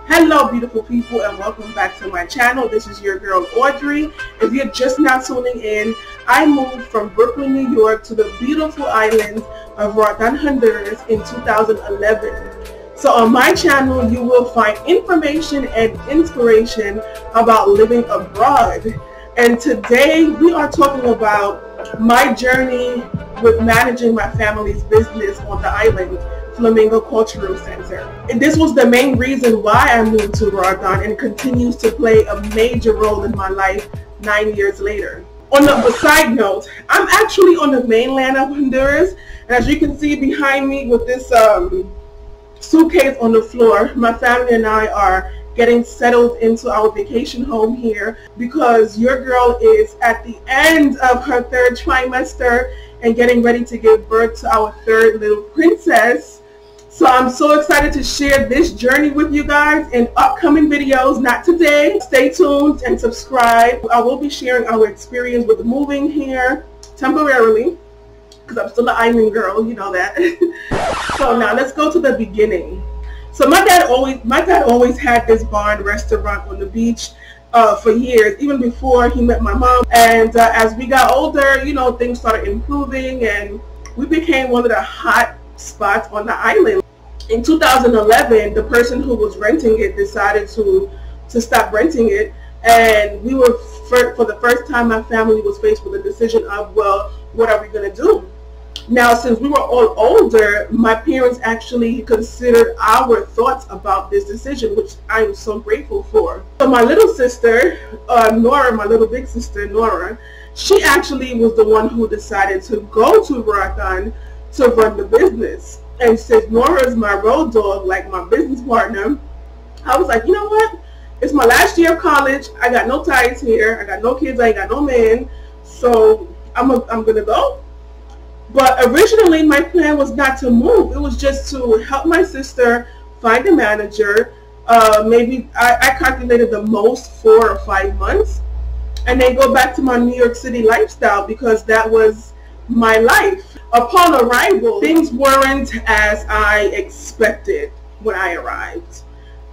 Hello beautiful people, and welcome back to my channel. This is your girl Audrey. If you're just now tuning in, I moved from Brooklyn, New York to the beautiful island of Roatan, Honduras in 2011. So on my channel you will find information and inspiration about living abroad. And today we are talking about my journey with managing my family's business on the island, Flamingo Cultural Center. And this was the main reason why I moved to Roatan, and continues to play a major role in my life 9 years later. On a side note, I'm actually on the mainland of Honduras, and as you can see behind me with this suitcase on the floor, my family and I are getting settled into our vacation home here because your girl is at the end of her 3rd trimester and getting ready to give birth to our 3rd little princess. So I'm so excited to share this journey with you guys in upcoming videos, not today. Stay tuned and subscribe. I will be sharing our experience with moving here temporarily because I'm still an island girl, you know that. So now let's go to the beginning. So my dad always had this bar and restaurant on the beach for years, even before he met my mom. And as we got older, you know, things started improving and we became one of the hot spots on the island. In 2011, the person who was renting it decided to stop renting it, and we were, for the first time, my family was faced with a decision of, well, what are we going to do? Now, since we were all older, my parents actually considered our thoughts about this decision, which I am so grateful for. So my little sister, Nora, my little big sister, Nora, she actually was the one who decided to go to Roatan to run the business. And since Nora is my road dog, like my business partner, I was like, you know what? It's my last year of college. I got no ties here. I got no kids. I ain't got no man. So I'm going to go. But originally my plan was not to move. It was just to help my sister find a manager. Maybe I calculated the most 4 or 5 months. And then go back to my New York City lifestyle because that was my life. Upon arrival, things weren't as I expected when I arrived.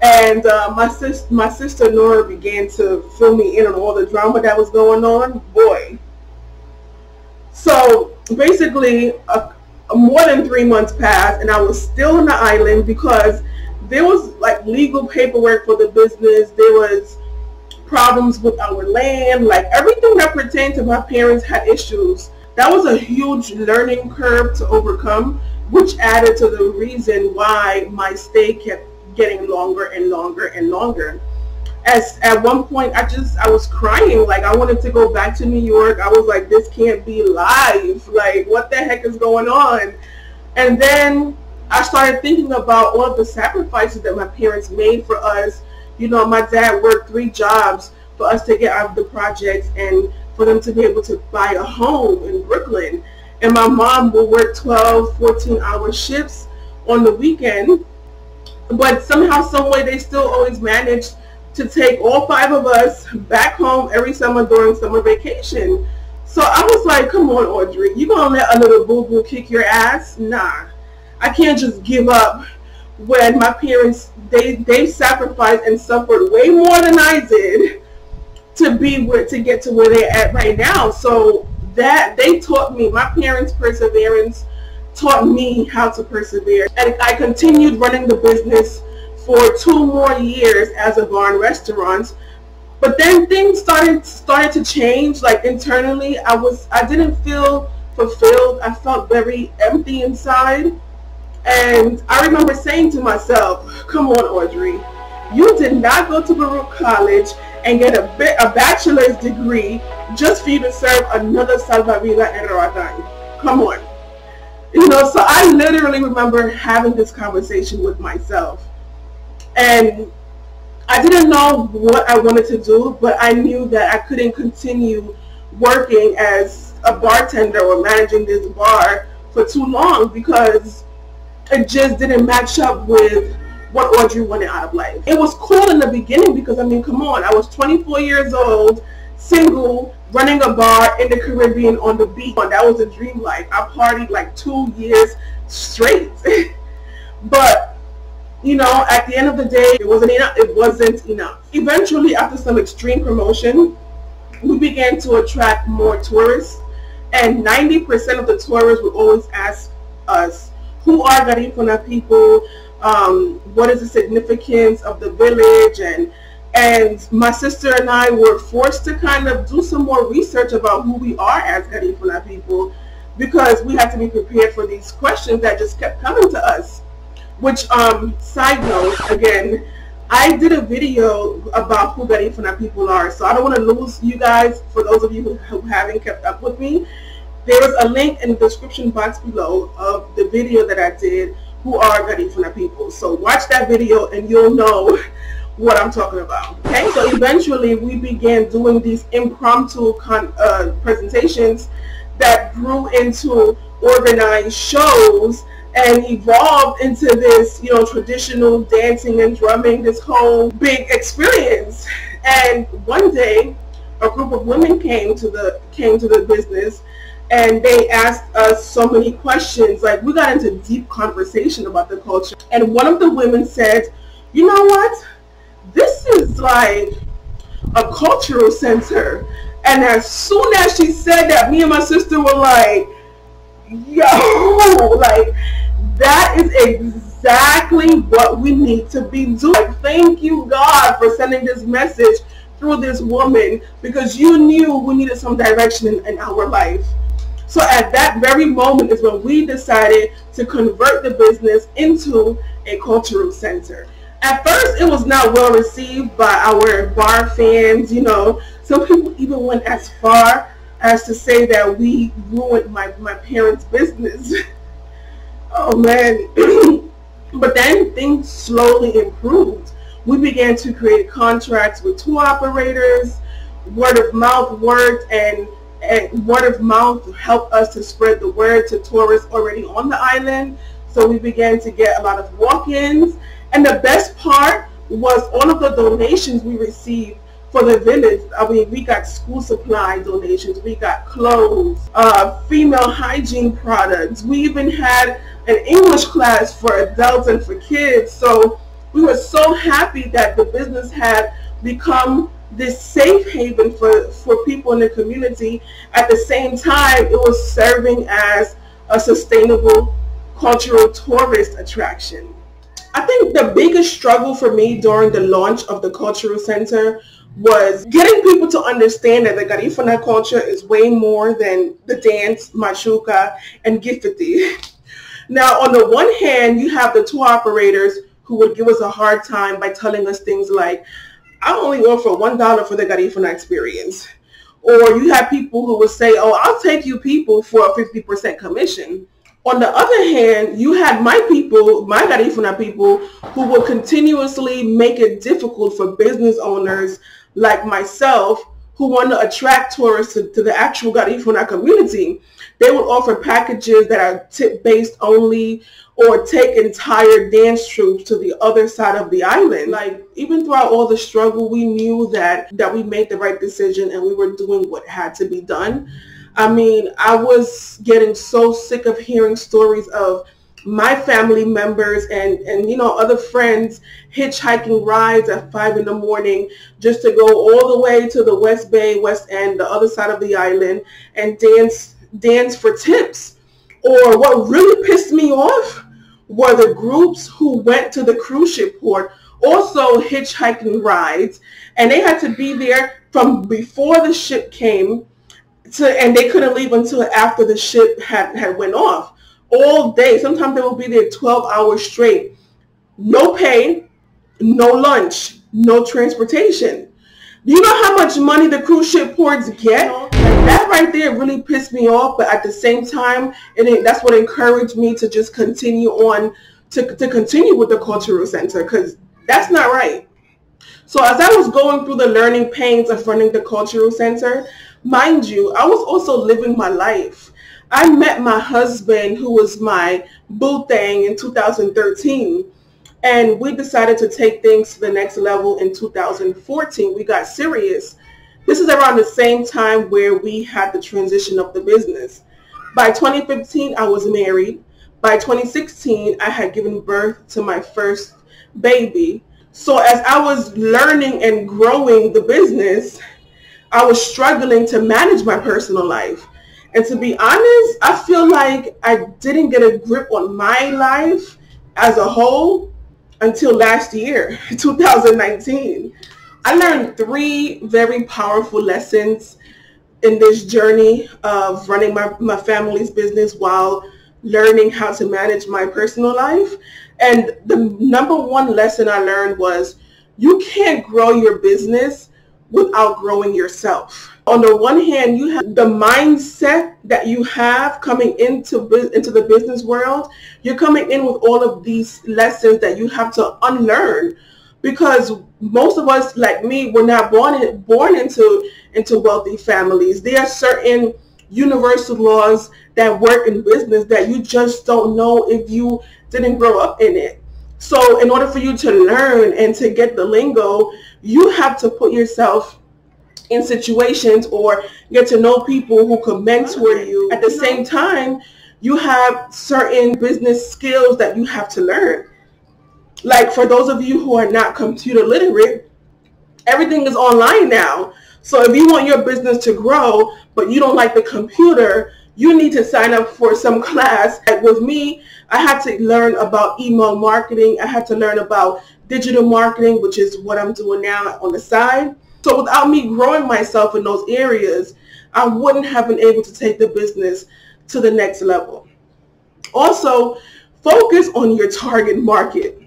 And my sister Nora began to fill me in on all the drama that was going on. Boy. So basically, more than 3 months passed and I was still on the island because there was like legal paperwork for the business. There was problems with our land, like everything that pertained to my parents had issues. That was a huge learning curve to overcome, which added to the reason why my stay kept getting longer and longer and longer. As at one point I was crying, like I wanted to go back to New York. I was like, this can't be live, like what the heck is going on? And then I started thinking about all of the sacrifices that my parents made for us. You know, my dad worked 3 jobs for us to get out of the projects and for them to be able to buy a home in Brooklyn. And my mom would work 12, 14-hour shifts on the weekend. But somehow, some way, they still always managed to take all 5 of us back home every summer during summer vacation. So I was like, come on, Audrey, you gonna let a little boo-boo kick your ass? Nah, I can't just give up when my parents, they sacrificed and suffered way more than I did to get to where they're at right now. So that they taught me, my parents' perseverance taught me how to persevere. And I continued running the business for 2 more years as a bar and restaurant. But then things started to change, like internally. I didn't feel fulfilled. I felt very empty inside. And I remember saying to myself, come on, Audrey, you did not go to Baruch College and get a bachelor's degree just for you to serve another salvavidas in Roatan. Come on. You know, so I literally remember having this conversation with myself. And I didn't know what I wanted to do, but I knew that I couldn't continue working as a bartender or managing this bar for too long because it just didn't match up with what Audrey wanted out of life. It was cool in the beginning because, I mean, come on, I was 24 years old, single, running a bar in the Caribbean on the beach. That was a dream life. I partied like 2 years straight. But You know, at the end of the day, it wasn't enough. It wasn't enough. Eventually, after some extreme promotion, we began to attract more tourists, and 90% of the tourists would always ask us, who are Garifuna people? What is the significance of the village? And my sister and I were forced to kind of do some more research about who we are as Garifuna people, because we had to be prepared for these questions that just kept coming to us. Which, side note, again, I did a video about who Garifuna people are, so I don't want to lose you guys. For those of you who haven't kept up with me, there is a link in the description box below of the video that I did, who are Garifuna people. So watch that video and you'll know what I'm talking about. Okay, so eventually we began doing these impromptu presentations that grew into organized shows and evolved into this, you know, traditional dancing and drumming, this whole big experience. And one day, a group of women came to the business, and they asked us so many questions. Like, we got into deep conversation about the culture. And one of the women said, you know what? This is like a cultural center. And as soon as she said that, me and my sister were like, yo, like, that is exactly what we need to be doing. Like, thank you, God, for sending this message through this woman, because you knew we needed some direction in our life. So at that very moment is when we decided to convert the business into a cultural center. At first, it was not well received by our bar fans. You know, some people even went as far as to say that we ruined my parents' business. Oh man. But then things slowly improved. We began to create contracts with tour operators. Word of mouth worked, and word of mouth helped us to spread the word to tourists already on the island. So we began to get a lot of walk-ins. And the best part was all of the donations we received for the village. I mean, we got school supply donations, we got clothes, female hygiene products. We even had an English class for adults and for kids. So we were so happy that the business had become this safe haven for people in the community. At the same time, it was serving as a sustainable cultural tourist attraction. I think the biggest struggle for me during the launch of the cultural center was getting people to understand that the Garifuna culture is way more than the dance, machuca, and gifiti. Now, on the one hand, you have the tour operators who would give us a hard time by telling us things like, I only offer $1 for the Garifuna experience. Or you have people who would say, oh, I'll take you people for a 50% commission. On the other hand, you had my people, my Garifuna people, who would continuously make it difficult for business owners like myself who want to attract tourists to the actual Garifuna community. They would offer packages that are tip-based only, or take entire dance troupes to the other side of the island. Like, even throughout all the struggle, we knew that we made the right decision and we were doing what had to be done. I mean, I was getting so sick of hearing stories of my family members and you know, other friends hitchhiking rides at 5 in the morning just to go all the way to the West Bay, West End, the other side of the island, and dance for tips. Or what really pissed me off were the groups who went to the cruise ship port, also hitchhiking rides, and they had to be there from before the ship came and they couldn't leave until after the ship had went off. All day. Sometimes they will be there 12 hours straight. No pay, no lunch, no transportation. Do you know how much money the cruise ship ports get? And that right there really pissed me off, but at the same time, that's what encouraged me to just continue on, to continue with the cultural center, because that's not right. So as I was going through the learning pains of running the cultural center, mind you, I was also living my life. I met my husband, who was my boo thing, in 2013, and we decided to take things to the next level in 2014. We got serious. This is around the same time where we had the transition of the business. By 2015, I was married. By 2016, I had given birth to my first baby. So as I was learning and growing the business, I was struggling to manage my personal life. And to be honest, I feel like I didn't get a grip on my life as a whole until last year, 2019. I learned 3 very powerful lessons in this journey of running my family's business while learning how to manage my personal life. And the number 1 lesson I learned was you can't grow your business without growing yourself. On the one hand, you have the mindset that you have coming into the business world. You're coming in with all of these lessons that you have to unlearn, because most of us, like me, were not born into wealthy families. There are certain universal laws that work in business that you just don't know if you didn't grow up in it. So in order for you to learn and to get the lingo, you have to put yourself in situations or get to know people who could mentor you. At the same time, you have certain business skills that you have to learn. Like for those of you who are not computer literate, everything is online now. So if you want your business to grow, but you don't like the computer, you need to sign up for some class. Like with me, I had to learn about email marketing. I had to learn about digital marketing, which is what I'm doing now on the side. So without me growing myself in those areas, I wouldn't have been able to take the business to the next level. Also, focus on your target market.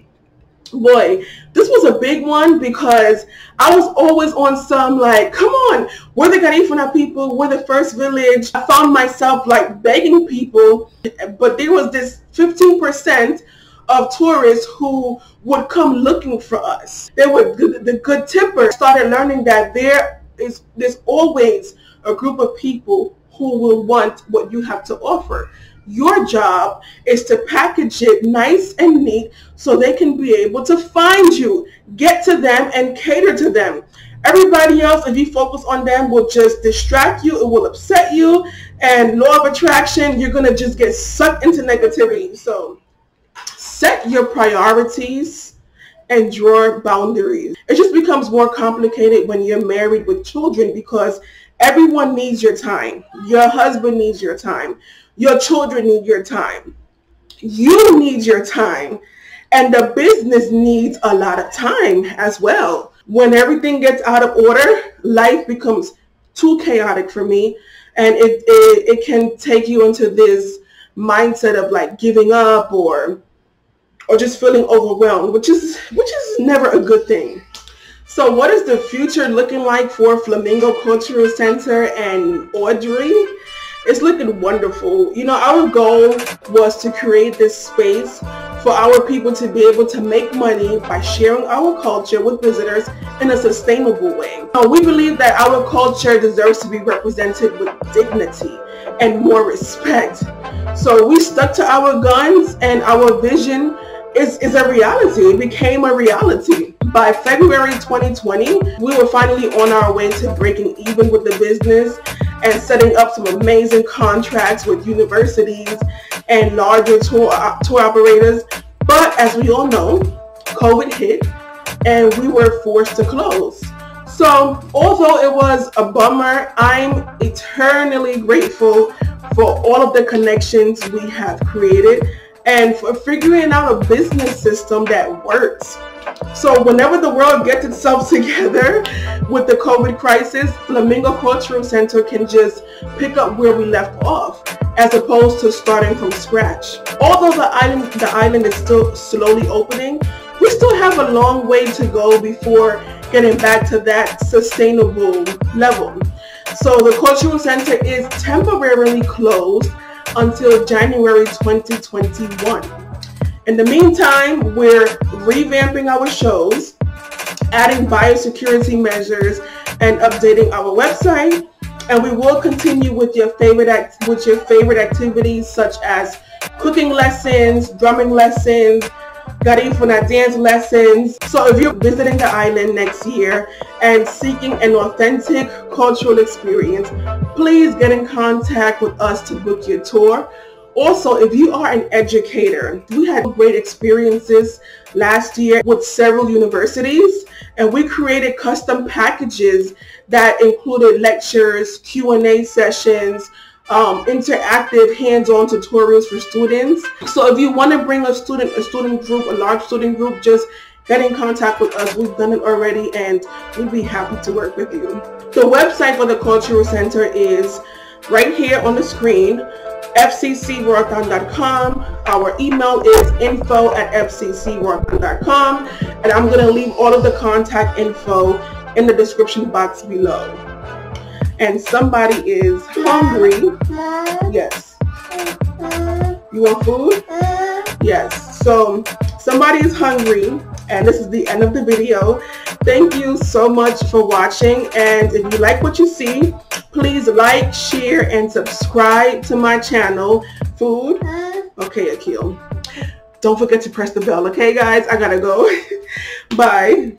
Boy, this was a big one because I was always on some like, come on, we're the Garifuna people, we're the first village. I found myself like begging people, but there was this 15% of tourists who would come looking for us. They were the good tippers. Started learning that there's always a group of people who will want what you have to offer. Your job is to package it nice and neat so they can be able to find you, get to them, and cater to them. Everybody else, if you focus on them, will just distract you. It will upset you. And law of attraction, you're going to just get sucked into negativity. So set your priorities and draw boundaries. It just becomes more complicated when you're married with children because everyone needs your time. Your husband needs your time. Your children need your time. You need your time. And the business needs a lot of time as well. When everything gets out of order, life becomes too chaotic for me. And it can take you into this mindset of like giving up or just feeling overwhelmed, which is never a good thing. So what is the future looking like for Flamingo Cultural Center and Audrey? It's looking wonderful. You know, our goal was to create this space for our people to be able to make money by sharing our culture with visitors in a sustainable way. We believe that our culture deserves to be represented with dignity and more respect. So we stuck to our guns, and our vision is a reality. It became a reality. By February 2020, we were finally on our way to breaking even with the business and setting up some amazing contracts with universities and larger tour operators. But as we all know, COVID hit and we were forced to close. So although it was a bummer, I'm eternally grateful for all of the connections we have created and for figuring out a business system that works. So whenever the world gets itself together with the COVID crisis, Flamingo Cultural Center can just pick up where we left off, as opposed to starting from scratch. Although the island is still slowly opening, we still have a long way to go before getting back to that sustainable level. So the Cultural Center is temporarily closed until January 2021. In the meantime, we're revamping our shows, adding biosecurity measures, and updating our website. And we will continue with your favorite activities such as cooking lessons, drumming lessons, Garifuna dance lessons. So if you're visiting the island next year and seeking an authentic cultural experience, please get in contact with us to book your tour Also, if you are an educator, we had great experiences last year with several universities, and we created custom packages that included lectures, Q&A sessions, interactive hands-on tutorials for students. So if you want to bring a student group, a large student group, just get in contact with us. We've done it already, and we'd be happy to work with you. The website for the Cultural Center is right here on the screen, fccroatan.com. Our email is info@fccroatan.com, and I'm going to leave all of the contact info in the description box below. And somebody is hungry. Yes. You want food? Yes. So somebody is hungry, and this is the end of the video. Thank you so much for watching, and if you like what you see, please like, share, and subscribe to my channel. Food? Okay, Akil. Don't forget to press the bell, okay guys? I gotta go. Bye.